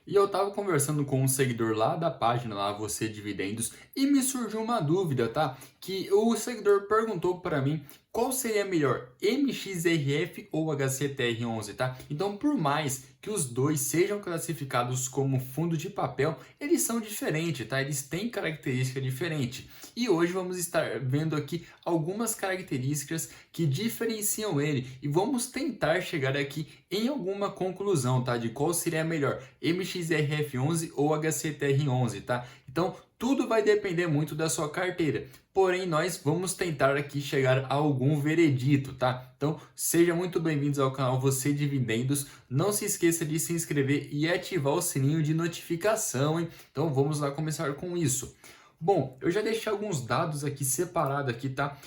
E eu tava conversando com um seguidor lá da página, lá Você Dividendos, e me surgiu uma dúvida, tá? Que o seguidor perguntou para mim qual seria melhor, MXRF ou HCTR11, tá? Então, por mais que os dois sejam classificados como fundo de papel, eles são diferentes, tá? Eles têm característica diferente. E hoje vamos estar vendo aqui algumas características que diferenciam ele e vamos tentar chegar aqui em alguma conclusão, tá? De qual seria melhor, MXRF11 ou HCTR11, tá? Então, tudo vai depender muito da sua carteira. Porém, nós vamos tentar aqui chegar a algum veredito, tá? Então, sejam muito bem-vindos ao canal Você Dividendos. Não se esqueça de se inscrever e ativar o sininho de notificação, hein? Então, vamos lá começar com isso. Bom, eu já deixei alguns dados aqui separados aqui, tá?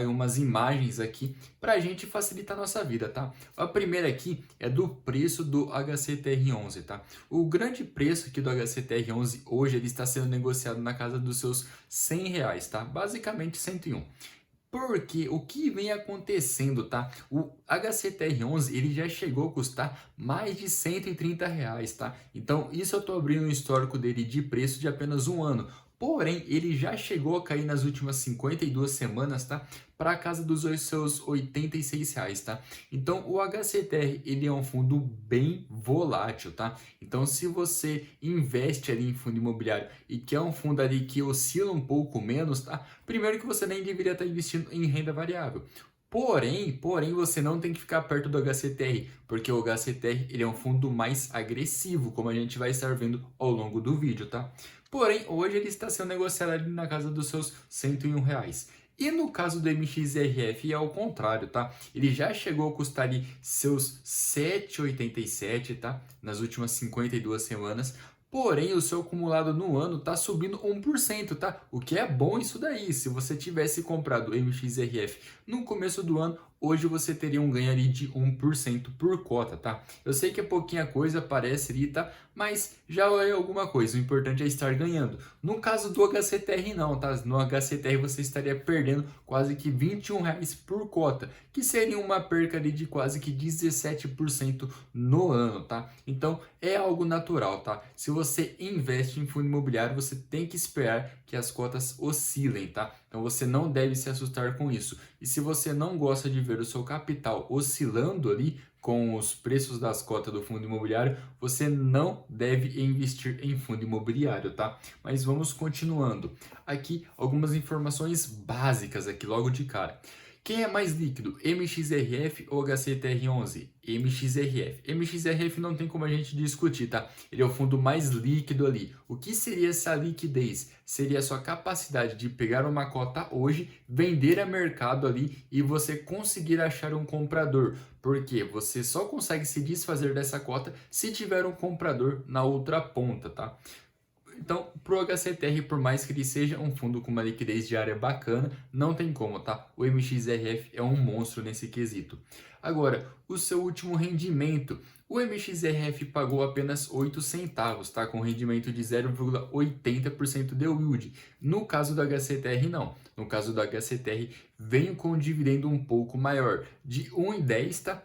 Umas imagens aqui para a gente facilitar a nossa vida, tá? A primeira aqui é do preço do HCTR11, tá? O grande preço aqui do HCTR11 hoje ele está sendo negociado na casa dos seus R$ 100, tá? Basicamente 101. Porque o que vem acontecendo, tá? O HCTR11 ele já chegou a custar mais de R$ 130, tá? Então isso eu tô abrindo um histórico dele de preço de apenas um ano. Porém, ele já chegou a cair nas últimas 52 semanas, tá? Para casa dos seus R$ 86, tá? Então, o HCTR, ele é um fundo bem volátil, tá? Então, se você investe ali em fundo imobiliário e quer um fundo ali que oscila um pouco menos, tá? Primeiro que você nem deveria estar investindo em renda variável. Porém, você não tem que ficar perto do HCTR, porque o HCTR ele é um fundo mais agressivo, como a gente vai estar vendo ao longo do vídeo, tá? Porém, hoje ele está sendo negociado ali na casa dos seus R$ 101. E no caso do MXRF é ao contrário, tá? Ele já chegou a custar ali seus 7,87, tá? Nas últimas 52 semanas. Porém, o seu acumulado no ano está subindo 1%, tá? O que é bom isso daí. Se você tivesse comprado o MXRF no começo do ano, hoje você teria um ganho ali de 1% por cota, tá? Eu sei que é pouquinha coisa, parece ali, tá? Mas já é alguma coisa, o importante é estar ganhando. No caso do HCTR não, tá? No HCTR você estaria perdendo quase que R$ 21 por cota, que seria uma perca ali de quase que 17% no ano, tá? Então é algo natural, tá? Se você investe em fundo imobiliário, você tem que esperar que as cotas oscilem, tá? Então você não deve se assustar com isso. E se você não gosta de ver o seu capital oscilando ali com os preços das cotas do fundo imobiliário, você não deve investir em fundo imobiliário, tá? Mas vamos continuando. Aqui algumas informações básicas aqui logo de cara. Quem é mais líquido, MXRF ou HCTR11? MXRF. MXRF não tem como a gente discutir, tá? Ele é o fundo mais líquido ali. O que seria essa liquidez? Seria a sua capacidade de pegar uma cota hoje, vender a mercado ali e você conseguir achar um comprador. Porque você só consegue se desfazer dessa cota se tiver um comprador na outra ponta, tá? Então, pro HCTR, por mais que ele seja um fundo com uma liquidez diária bacana, não tem como, tá? O MXRF é um monstro nesse quesito. Agora, o seu último rendimento. O MXRF pagou apenas 8 centavos, tá? Com rendimento de 0,80% de yield. No caso do HCTR, não. No caso do HCTR, veio com um dividendo um pouco maior, de 1,10, tá?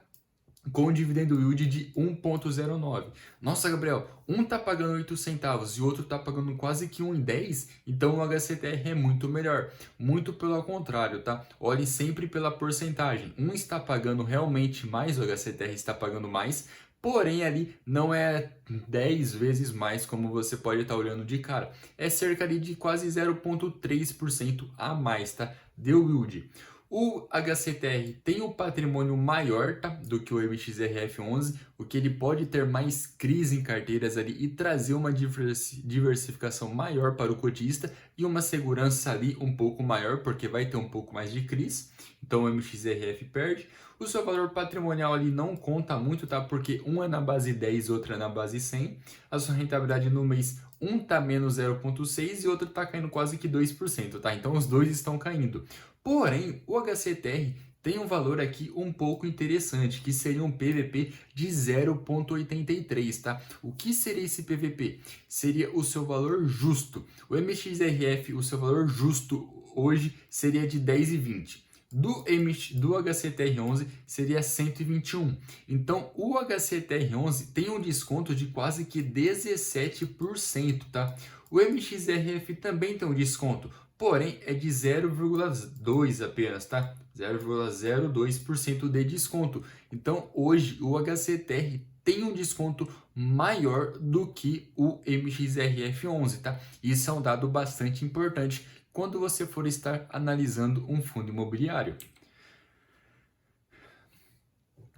Com dividendo yield de 1,09. Nossa, Gabriel, um tá pagando 8 centavos e o outro tá pagando quase que 1,10, então o HCTR é muito melhor. Muito pelo contrário, tá? Olhe sempre pela porcentagem. Um está pagando realmente mais, o HCTR está pagando mais, porém ali não é 10 vezes mais como você pode estar olhando de cara. É cerca ali de quase 0,3% a mais, tá? Deu yield. O HCTR tem um patrimônio maior, tá, do que o MXRF11, o que ele pode ter mais crise em carteiras ali e trazer uma diversificação maior para o cotista e uma segurança ali um pouco maior, porque vai ter um pouco mais de crise. Então o MXRF perde. O seu valor patrimonial ali não conta muito, tá? Porque um é na base 10, outro é na base 100. A sua rentabilidade no mês, um tá menos 0,6 e outro tá caindo quase que 2%, tá? Então os dois estão caindo. Porém, o HCTR tem um valor aqui um pouco interessante, que seria um PVP de 0,83, tá? O que seria esse PVP? Seria o seu valor justo. O MXRF, o seu valor justo hoje seria de 10,20. do HCTR11 seria 121. Então, o HCTR11 tem um desconto de quase que 17%, tá? O MXRF também tem um desconto, porém é de 0,2 apenas, tá? 0,02% de desconto. Então, hoje o HCTR tem um desconto maior do que o MXRF11, tá? Isso é um dado bastante importante quando você for estar analisando um fundo imobiliário.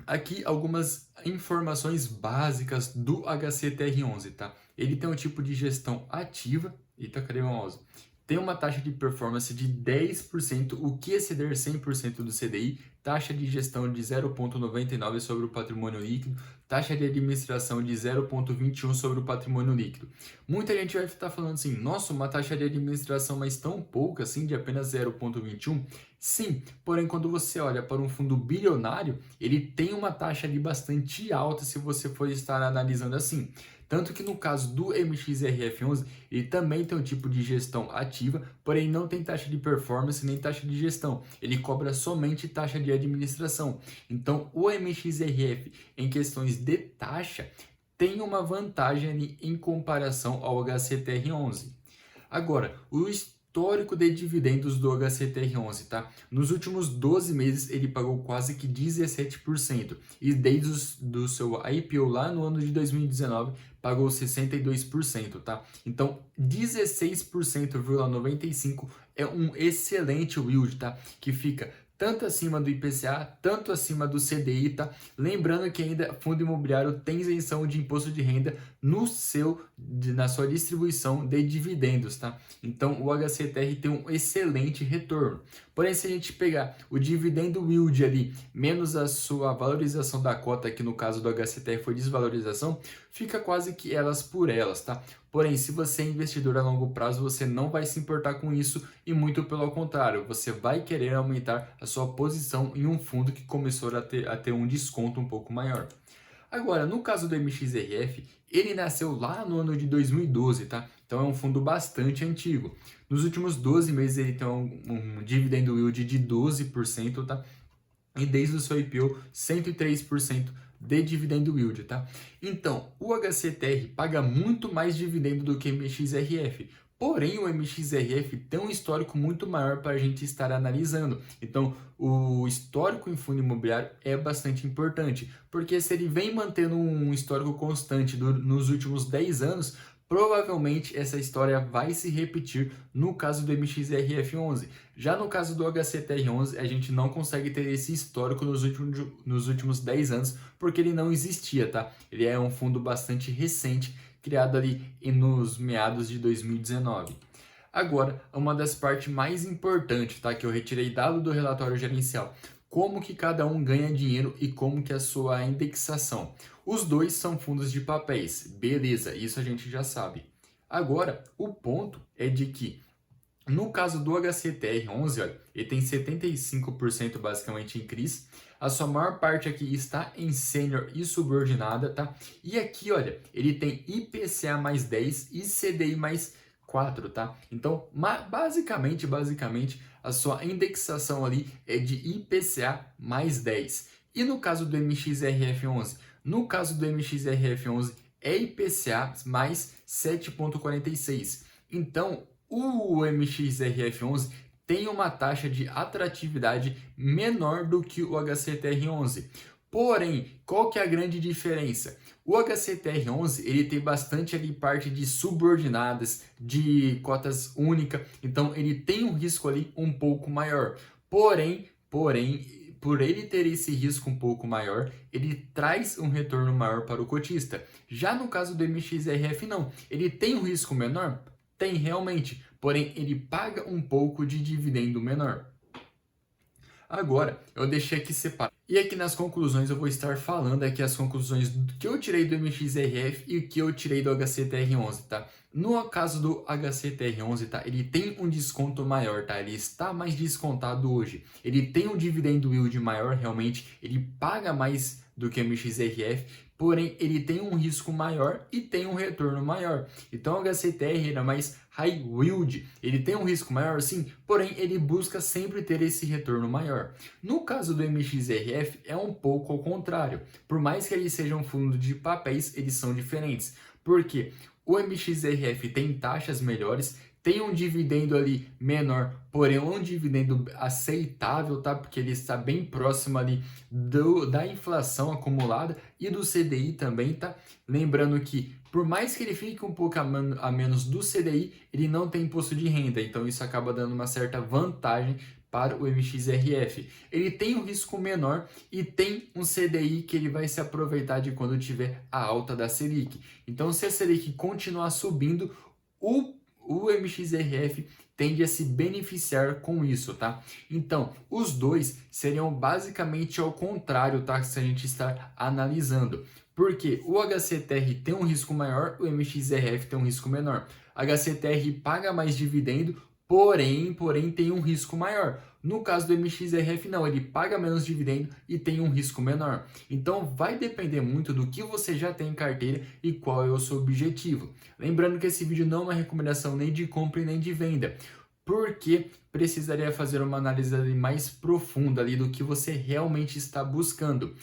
Aqui algumas informações básicas do HCTR11, tá? Ele tem um tipo de gestão ativa, eita, cadê meu mouse? Tem uma taxa de performance de 10%, o que exceder 100% do CDI, taxa de gestão de 0,99 sobre o patrimônio líquido, taxa de administração de 0,21 sobre o patrimônio líquido. Muita gente vai estar falando assim, nossa, uma taxa de administração mas tão pouca assim, de apenas 0,21? Sim, porém quando você olha para um fundo bilionário, ele tem uma taxa ali bastante alta se você for estar analisando assim. Tanto que no caso do MXRF11, ele também tem um tipo de gestão ativa, porém não tem taxa de performance nem taxa de gestão. Ele cobra somente taxa de administração. Então, o MXRF, em questões de taxa, tem uma vantagem ali em comparação ao HCTR11. Agora, o histórico de dividendos do HCTR11, tá? Nos últimos 12 meses ele pagou quase que 17% e desde do seu IPO lá no ano de 2019 pagou 62%, tá? Então 16,95% é um excelente yield, tá? Que fica tanto acima do IPCA, tanto acima do CDI, tá? Lembrando que ainda fundo imobiliário tem isenção de imposto de renda na sua distribuição de dividendos, tá? Então o HCTR tem um excelente retorno. Porém, se a gente pegar o dividendo yield ali, menos a sua valorização da cota, que no caso do HCTR foi desvalorização, fica quase que elas por elas, tá? Porém, se você é investidor a longo prazo, você não vai se importar com isso e muito pelo contrário, você vai querer aumentar a sua posição em um fundo que começou a ter um desconto um pouco maior. Agora, no caso do MXRF, ele nasceu lá no ano de 2012, tá? Então é um fundo bastante antigo. Nos últimos 12 meses ele tem um dividendo yield de 12%, tá? E desde o seu IPO, 103% de dividendo yield, tá? Então, o HCTR paga muito mais dividendo do que o MXRF. Porém, o MXRF tem um histórico muito maior para a gente estar analisando. Então, o histórico em fundo imobiliário é bastante importante, porque se ele vem mantendo um histórico constante nos últimos 10 anos, provavelmente essa história vai se repetir no caso do MXRF11. Já no caso do HCTR11, a gente não consegue ter esse histórico nos últimos 10 anos, porque ele não existia, tá? Ele é um fundo bastante recente, criado ali nos meados de 2019. Agora, uma das partes mais importantes, tá? Que eu retirei dado do relatório gerencial. Como que cada um ganha dinheiro e como que é a sua indexação. Os dois são fundos de papéis, beleza, isso a gente já sabe. Agora, o ponto é de que, no caso do HCTR11, olha, ele tem 75% basicamente em CRIs, a sua maior parte aqui está em sênior e subordinada, tá? E aqui, olha, ele tem IPCA mais 10 e CDI mais 4, tá? Então, basicamente, a sua indexação ali é de IPCA mais 10. E no caso do MXRF11? No caso do MXRF11 é IPCA mais 7,46. Então, o MXRF11 tem uma taxa de atratividade menor do que o HCTR11. Porém, qual que é a grande diferença? O HCTR11 ele tem bastante ali parte de subordinadas, de cotas única, então ele tem um risco ali um pouco maior. Porém, por ele ter esse risco um pouco maior, ele traz um retorno maior para o cotista. Já no caso do MXRF não, ele tem um risco menor? Tem realmente, porém ele paga um pouco de dividendo menor. Agora, eu deixei aqui separado. E aqui nas conclusões eu vou estar falando aqui as conclusões que eu tirei do MXRF e que eu tirei do HCTR11, tá? No caso do HCTR11, tá? Ele tem um desconto maior, tá? Ele está mais descontado hoje. Ele tem um dividendo yield maior, realmente. Ele paga mais do que o MXRF, porém ele tem um risco maior e tem um retorno maior. Então o HCTR ele é mais high yield, ele tem um risco maior sim, porém ele busca sempre ter esse retorno maior. No caso do MXRF é um pouco ao contrário, por mais que eles sejam fundo de papéis, eles são diferentes. Porque o MXRF tem taxas melhores, tem um dividendo ali menor, porém um dividendo aceitável, tá? Porque ele está bem próximo ali da inflação acumulada e do CDI também, tá? Lembrando que por mais que ele fique um pouco a menos do CDI, ele não tem imposto de renda, então isso acaba dando uma certa vantagem para o MXRF. Ele tem um risco menor e tem um CDI que ele vai se aproveitar de quando tiver a alta da Selic. Então, se a Selic continuar subindo, o MXRF tende a se beneficiar com isso, tá? Então, os dois seriam basicamente ao contrário, tá? Se a gente está analisando. Porque o HCTR tem um risco maior, o MXRF tem um risco menor. HCTR paga mais dividendo, porém tem um risco maior. No caso do MXRF não, ele paga menos dividendo e tem um risco menor. Então vai depender muito do que você já tem em carteira e qual é o seu objetivo. Lembrando que esse vídeo não é uma recomendação nem de compra e nem de venda, porque precisaria fazer uma análise mais profunda ali do que você realmente está buscando.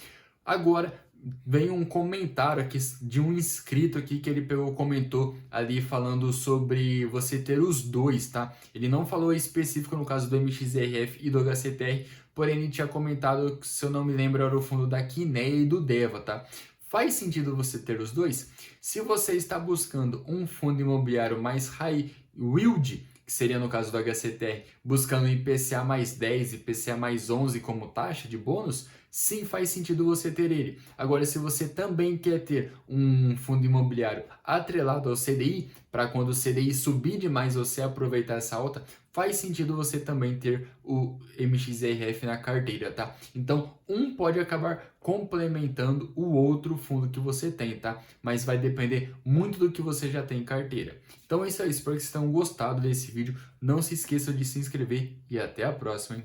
Agora, vem um comentário aqui de um inscrito aqui que ele comentou ali falando sobre você ter os dois, tá? Ele não falou específico no caso do MXRF e do HCTR, porém ele tinha comentado, se eu não me lembro, era o fundo da Kinea e do Deva, tá? Faz sentido você ter os dois? Se você está buscando um fundo imobiliário mais high yield, que seria no caso do HCTR, buscando IPCA mais 10 e IPCA mais 11 como taxa de bônus, sim, faz sentido você ter ele. Agora, se você também quer ter um fundo imobiliário atrelado ao CDI, para quando o CDI subir demais você aproveitar essa alta, faz sentido você também ter o MXRF na carteira, tá? Então, um pode acabar complementando o outro fundo que você tem, tá? Mas vai depender muito do que você já tem em carteira. Então é isso aí, espero que vocês tenham gostado desse vídeo. Não se esqueçam de se inscrever e até a próxima, hein?